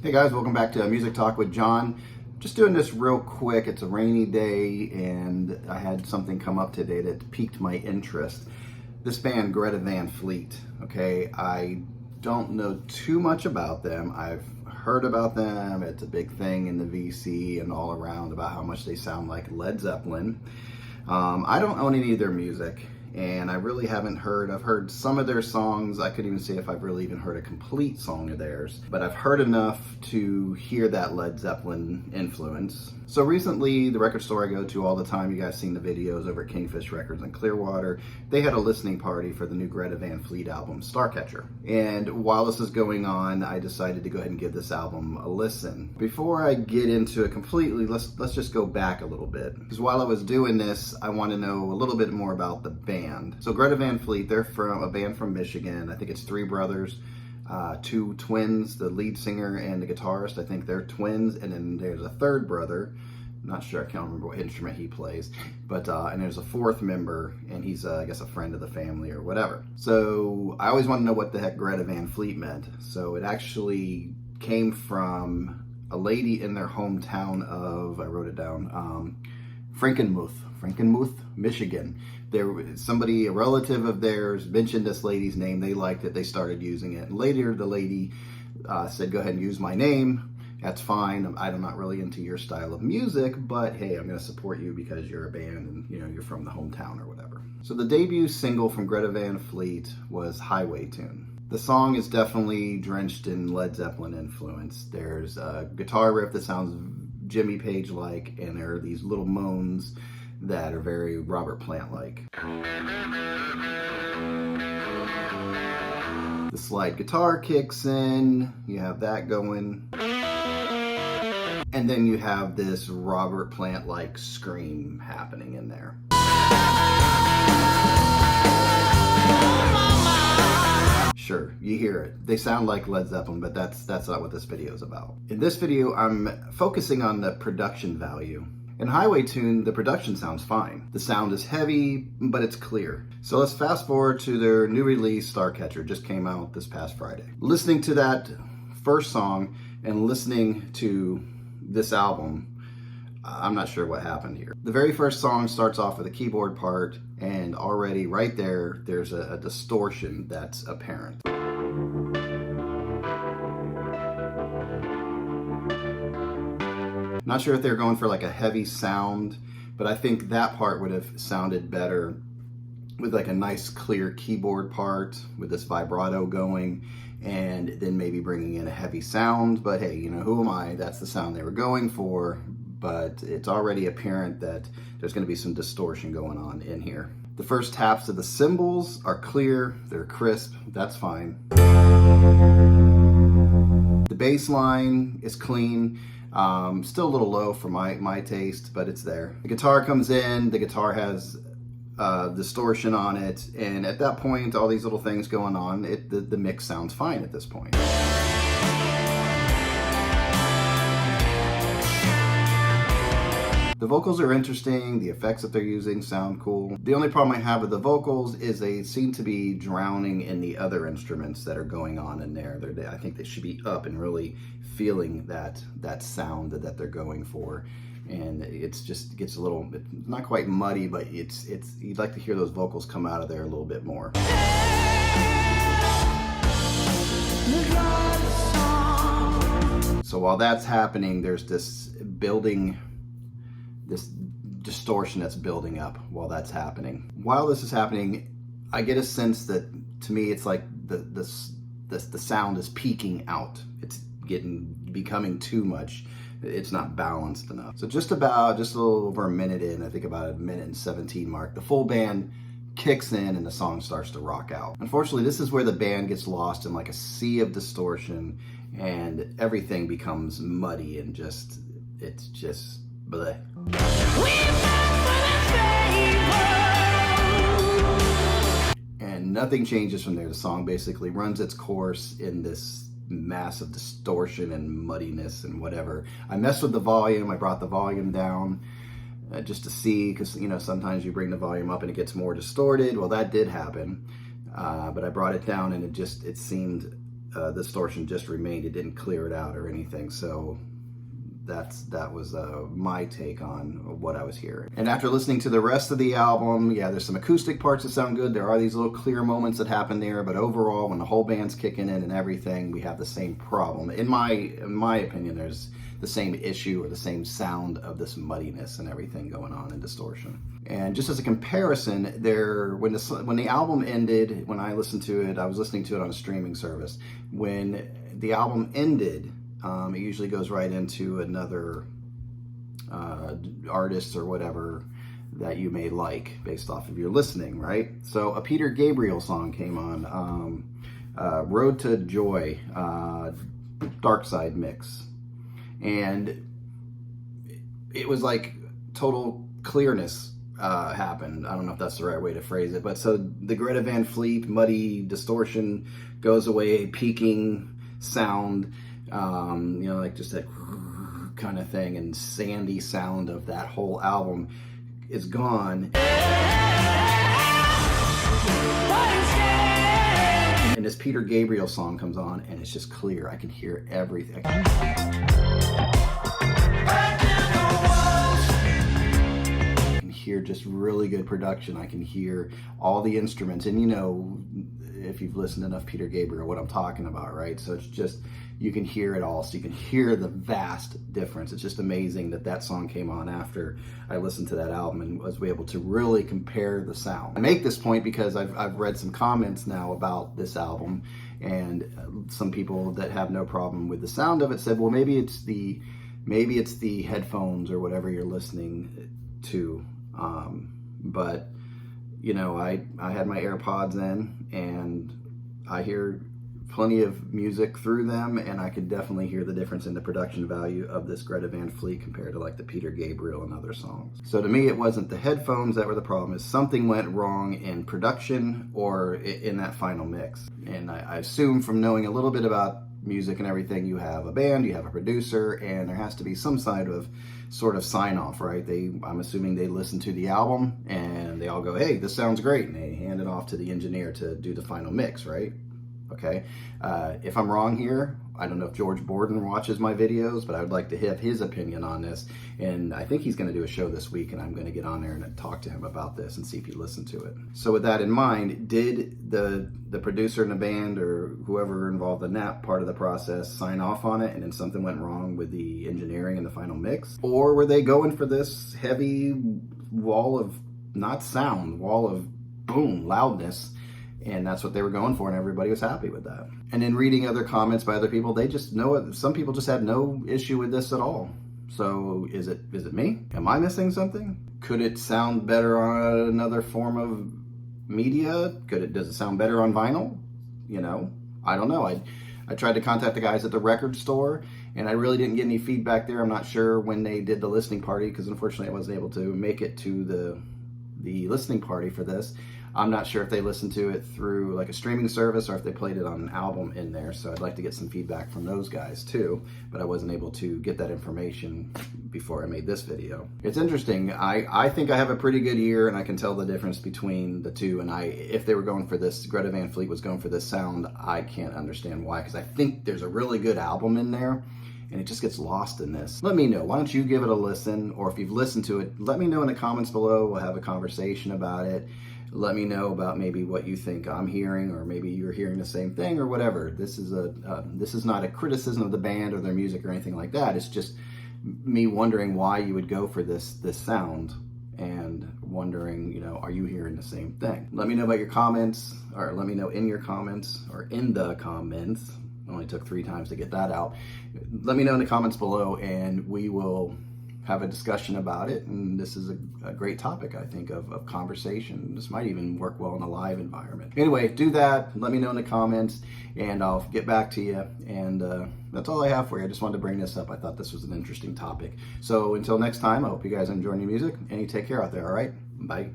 Hey guys, welcome back to Music Talk with John. Just doing this real quick. It's a rainy day and I had something come up today that piqued my interest. This band, Greta Van Fleet, okay? I don't know too much about them. I've heard about them. It's a big thing in the VC and all around about how much they sound like Led Zeppelin. I don't own any of their music, and I really haven't heard. I've heard some of their songs. I couldn't even say if I've really even heard a complete song of theirs, but I've heard enough to hear that Led Zeppelin influence. So recently, the record store I go to all the time, you guys seen the videos over at Kingfish Records in Clearwater, they had a listening party for the new Greta Van Fleet album, Starcatcher. And while this is going on, I decided to go ahead and give this album a listen. Before I get into it completely, let's just go back a little bit. Because while I was doing this, I want to know a little bit more about the band. So Greta Van Fleet, they're from a band from Michigan. I think it's three brothers. Two twins, the lead singer and the guitarist, I think they're twins, and then there's a third brother, not sure, I can't remember what instrument he plays, but and there's a fourth member, and he's I guess a friend of the family or whatever. So I always want to know what the heck Greta Van Fleet meant. So it actually came from a lady in their hometown of, I wrote it down, Frankenmuth, Michigan. Somebody, a relative of theirs, mentioned this lady's name. They liked it. They started using it. And later, the lady said, "Go ahead and use my name. That's fine. I'm not really into your style of music, but hey, I'm going to support you because you're a band and you're from the hometown or whatever." So the debut single from Greta Van Fleet was Highway Tune. The song is definitely drenched in Led Zeppelin influence. There's a guitar riff that sounds Jimmy Page-like, and there are these little moans that are very Robert Plant-like. The slide guitar kicks in, you have that going, and then you have this Robert Plant-like scream happening in there. Sure, you hear it. They sound like Led Zeppelin, but that's not what this video is about. In this video, I'm focusing on the production value. In Highway Tune, the production sounds fine. The sound is heavy, but it's clear. So let's fast forward to their new release, Starcatcher, just came out this past Friday. Listening to that first song and listening to this album, I'm not sure what happened here. The very first song starts off with a keyboard part, and already right there, there's a distortion that's apparent. Not sure if they're going for like a heavy sound, but I think that part would have sounded better with like a nice clear keyboard part with this vibrato going, and then maybe bringing in a heavy sound. But hey, who am I? That's the sound they were going for, but it's already apparent that there's going to be some distortion going on in here. The first taps of the cymbals are clear, they're crisp, that's fine. The bass line is clean. Still a little low for my taste, but it's there. The guitar comes in, the guitar has distortion on it, and at that point, all these little things going on, the mix sounds fine at this point. The vocals are interesting, the effects that they're using sound cool. The only problem I have with the vocals is they seem to be drowning in the other instruments that are going on in there. I think they should be up and really feeling that sound that they're going for. And it's just gets a little bit, not quite muddy, but it's you'd like to hear those vocals come out of there a little bit more. So while that's happening, there's this distortion that's building up while that's happening. While this is happening, I get a sense that, to me, it's like the sound is peaking out. It's becoming too much. It's not balanced enough. So just a little over a minute in, I think about a minute and 17 mark, the full band kicks in and the song starts to rock out. Unfortunately, this is where the band gets lost in like a sea of distortion, and everything becomes muddy and it's just bleh. And nothing changes from there. The song basically runs its course in this massive distortion and muddiness and whatever. I messed with the volume. I brought the volume down just to see, because sometimes you bring the volume up and it gets more distorted. Well, that did happen, but I brought it down and it seemed distortion just remained. It didn't clear it out or anything. So that was my take on what I was hearing. And after listening to the rest of the album, yeah, there's some acoustic parts that sound good. There are these little clear moments that happen there, but overall, when the whole band's kicking in and everything, we have the same problem. In my opinion, there's the same issue or the same sound of this muddiness and everything going on in distortion. And just as a comparison, when the album ended, when I listened to it, I was listening to it on a streaming service. When the album ended, it usually goes right into another artist or whatever that you may like based off of your listening, right? So a Peter Gabriel song came on, Road to Joy, Dark Side mix. And it was like total clearness happened. I don't know if that's the right way to phrase it, but so the Greta Van Fleet muddy distortion goes away, peaking sound, like just that kind of thing, and sandy sound of that whole album is gone. And this Peter Gabriel song comes on, and it's just clear. I can hear everything. I can hear just really good production. I can hear all the instruments, and if you've listened to enough Peter Gabriel, what I'm talking about, right? So it's just, you can hear it all. So you can hear the vast difference. It's just amazing that song came on after I listened to that album and was able to really compare the sound. I make this point because I've read some comments now about this album, and some people that have no problem with the sound of it said, well, maybe it's the headphones or whatever you're listening to. But I had my AirPods in, and I hear plenty of music through them, and I could definitely hear the difference in the production value of this Greta Van Fleet compared to like the Peter Gabriel and other songs. So to me, it wasn't the headphones that were the problem. Is something went wrong in production or in that final mix. And I assume, from knowing a little bit about music and everything, you have a band, you have a producer, and there has to be some sort of sign off, right? I'm assuming they listen to the album and they all go, hey, this sounds great, and they hand it off to the engineer to do the final mix, right? Okay. If I'm wrong here, I don't know if George Borden watches my videos, but I would like to have his opinion on this. And I think he's going to do a show this week, and I'm going to get on there and talk to him about this and see if he listened to it. So with that in mind, did the producer in the band or whoever involved in that part of the process sign off on it, and then something went wrong with the engineering and the final mix? Or were they going for this heavy wall of boom, loudness, and that's what they were going for, and everybody was happy with that? And in reading other comments by other people, they just know it. Some people just had no issue with this at all. So is it me? Am I missing something? Could it sound better on another form of media? Does it sound better on vinyl? I don't know. I tried to contact the guys at the record store, and I really didn't get any feedback there. I'm not sure when they did the listening party, because unfortunately I wasn't able to make it to the listening party for this. I'm not sure if they listened to it through like a streaming service or if they played it on an album in there. So I'd like to get some feedback from those guys too, but I wasn't able to get that information before I made this video. It's interesting. I think I have a pretty good ear, and I can tell the difference between the two. And if they were going for this, Greta Van Fleet was going for this sound, I can't understand why, because I think there's a really good album in there, and it just gets lost in this. Let me know. Why don't you give it a listen, or if you've listened to it, let me know in the comments below. We'll have a conversation about it. Let me know about maybe what you think I'm hearing, or maybe you're hearing the same thing, or whatever. This is not a criticism of the band or their music or anything like that. It's just me wondering why you would go for this sound, and wondering, are you hearing the same thing? Let me know about your comments, or let me know in your comments, or in the comments. It only took 3 times to get that out. Let me know in the comments below, and we will have a discussion about it. And this is a great topic, I think, of conversation. This might even work well in a live environment. Anyway, do that. Let me know in the comments, and I'll get back to you. And that's all I have for you. I just wanted to bring this up. I thought this was an interesting topic. So until next time, I hope you guys enjoy your music, and you take care out there, all right? Bye.